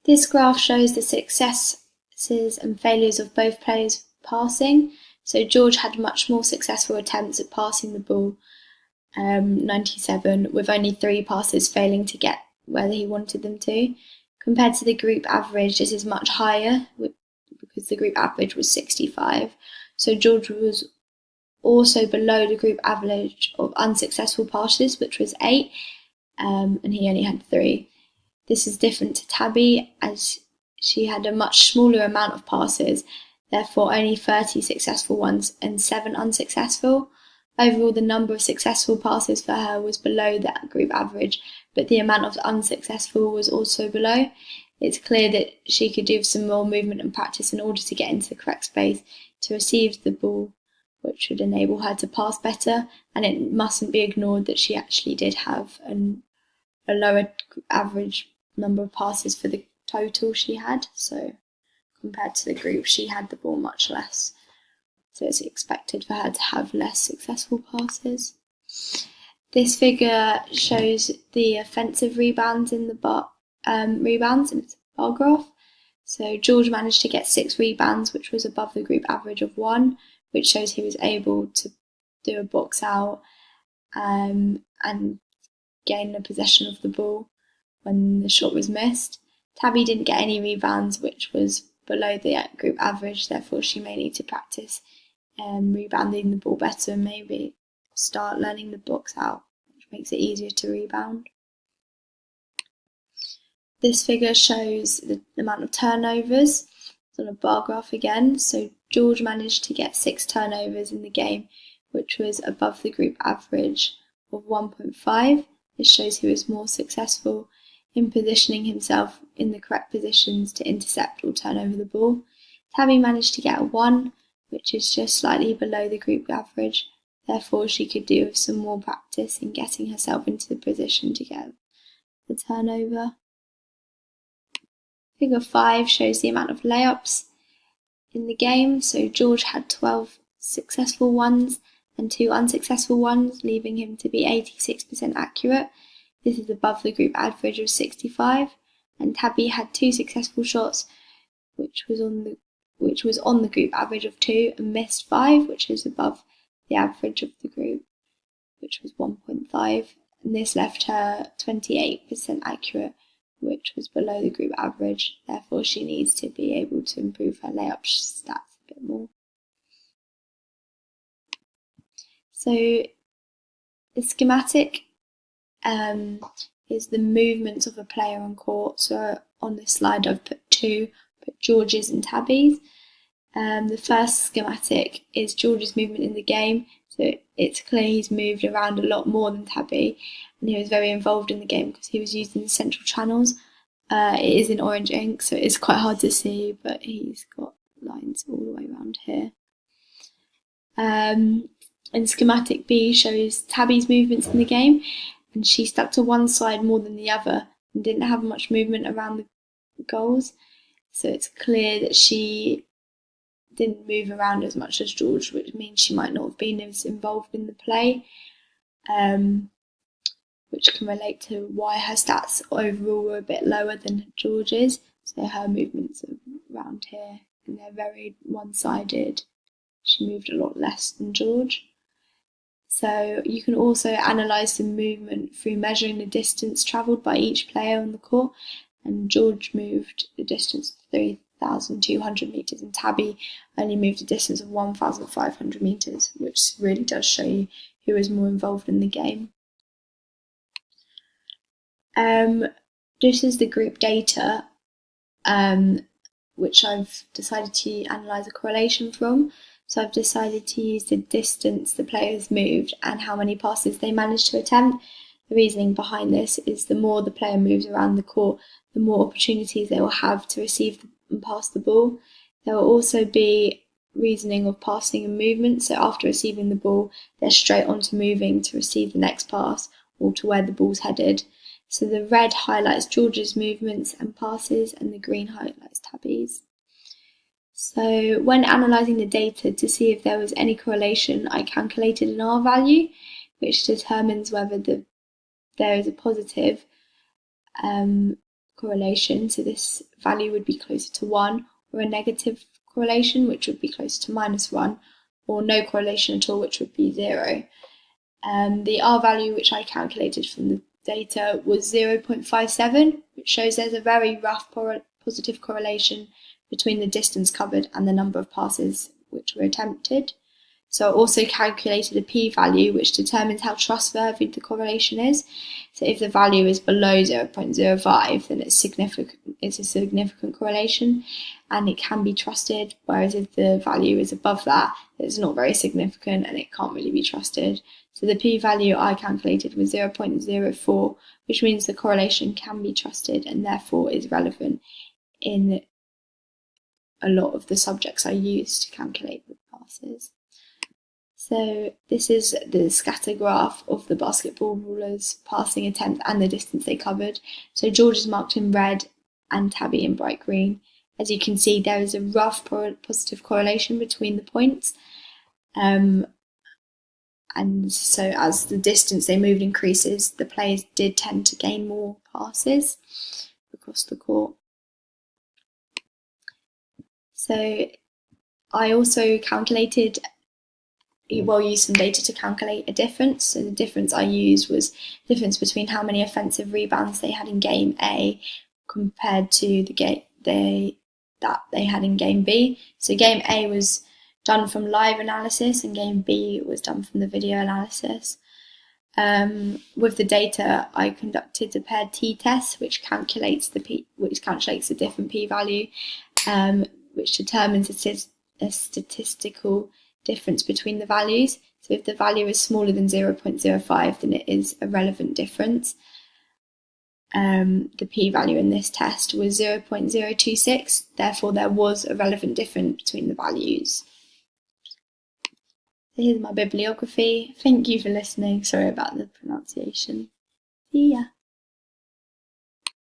This graph shows the successes and failures of both players passing. So George had much more successful attempts at passing the ball, 97, with only 3 passes failing to get where he wanted them to. Compared to the group average, this is much higher because the group average was 65. So George was also below the group average of unsuccessful passes, which was 8, and he only had 3. This is different to Tabby, as she had a much smaller amount of passes, therefore only 30 successful ones and 7 unsuccessful. Overall, the number of successful passes for her was below that group average, but the amount of unsuccessful was also below. It's clear that she could do some more movement and practice in order to get into the correct space to receive the ball, which would enable her to pass better, and it mustn't be ignored that she actually did have a lower average number of passes for the total she had, so compared to the group she had the ball much less, so it's expected for her to have less successful passes. This figure shows the offensive rebounds in the bar graph. So George managed to get 6 rebounds, which was above the group average of 1, which shows he was able to do a box out and gain the possession of the ball when the shot was missed. Tabby didn't get any rebounds, which was below the group average, therefore she may need to practice rebounding the ball better and maybe start learning the box out, which makes it easier to rebound. This figure shows the amount of turnovers. It's on a bar graph again. So George managed to get 6 turnovers in the game, which was above the group average of 1.5. This shows he was more successful in positioning himself in the correct positions to intercept or turn over the ball. Tabby managed to get a 1, which is just slightly below the group average. Therefore, she could do with some more practice in getting herself into the position to get the turnover. Figure 5 shows the amount of layups in the game. So George had 12 successful ones and 2 unsuccessful ones, leaving him to be 86% accurate. This is above the group average of 65. And Tabby had 2 successful shots, which was on the group average of 2, and missed 5, which is above the average of the group, which was 1.5. And this left her 28% accurate, which was below the group average. Therefore, she needs to be able to improve her layup stats a bit more. So the schematic is the movements of a player on court. So on this slide I've put George's and Tabby's. The first schematic is George's movement in the game. So it's clear he's moved around a lot more than Tabby, and he was very involved in the game because he was using the central channels. It is in orange ink, so it's quite hard to see, but he's got lines all the way around here. And schematic B shows Tabby's movements in the game, and she stuck to one side more than the other and didn't have much movement around the goals. So it's clear that she didn't move around as much as George, which means she might not have been as involved in the play, which can relate to why her stats overall were a bit lower than George's. So her movements are around here, and they're very one-sided. She moved a lot less than George. So you can also analyse the movement through measuring the distance travelled by each player on the court, and George moved the distance of 3,200 metres and Tabby only moved a distance of 1,500 metres, which really does show you who was more involved in the game. This is the group data, which I've decided to analyse a correlation from. So I've decided to use the distance the players moved and how many passes they managed to attempt. The reasoning behind this is the more the player moves around the court, the more opportunities they will have to receive and pass the ball. There will also be reasoning of passing and movement. So after receiving the ball, they're straight on to moving to receive the next pass or to where the ball's headed. So the red highlights George's movements and passes, and the green highlights Tabby's. So when analysing the data to see if there was any correlation, I calculated an R value, which determines whether there is a positive correlation, so this value would be closer to 1, or a negative correlation, which would be closer to -1, or no correlation at all, which would be 0. The R value, which I calculated from the data, was 0.57, which shows there's a very rough positive correlation between the distance covered and the number of passes which were attempted. So I also calculated a p-value, which determines how trustworthy the correlation is. So if the value is below 0.05, then it's a significant correlation and it can be trusted, whereas if the value is above that, it's not very significant and it can't really be trusted. So the p-value I calculated was 0.04, which means the correlation can be trusted and therefore is relevant in a lot of the subjects I used to calculate the passes. So this is the scatter graph of the basketball ruler's passing attempt and the distance they covered. So George is marked in red and Tabby in bright green. As you can see, there is a rough positive correlation between the points. And so as the distance they moved increases, the players did tend to gain more passes across the court. So I also used some data to calculate a difference. So the difference I used was the difference between how many offensive rebounds they had in game A compared to the game that they had in game B. So game A was done from live analysis and game B was done from the video analysis. With the data, I conducted a paired t-test, which calculates a different p-value, which determines a statistical difference between the values. So if the value is smaller than 0.05, then it is a relevant difference. The p-value in this test was 0.026, therefore there was a relevant difference between the values. So here's my bibliography. Thank you for listening. Sorry about the pronunciation. See ya.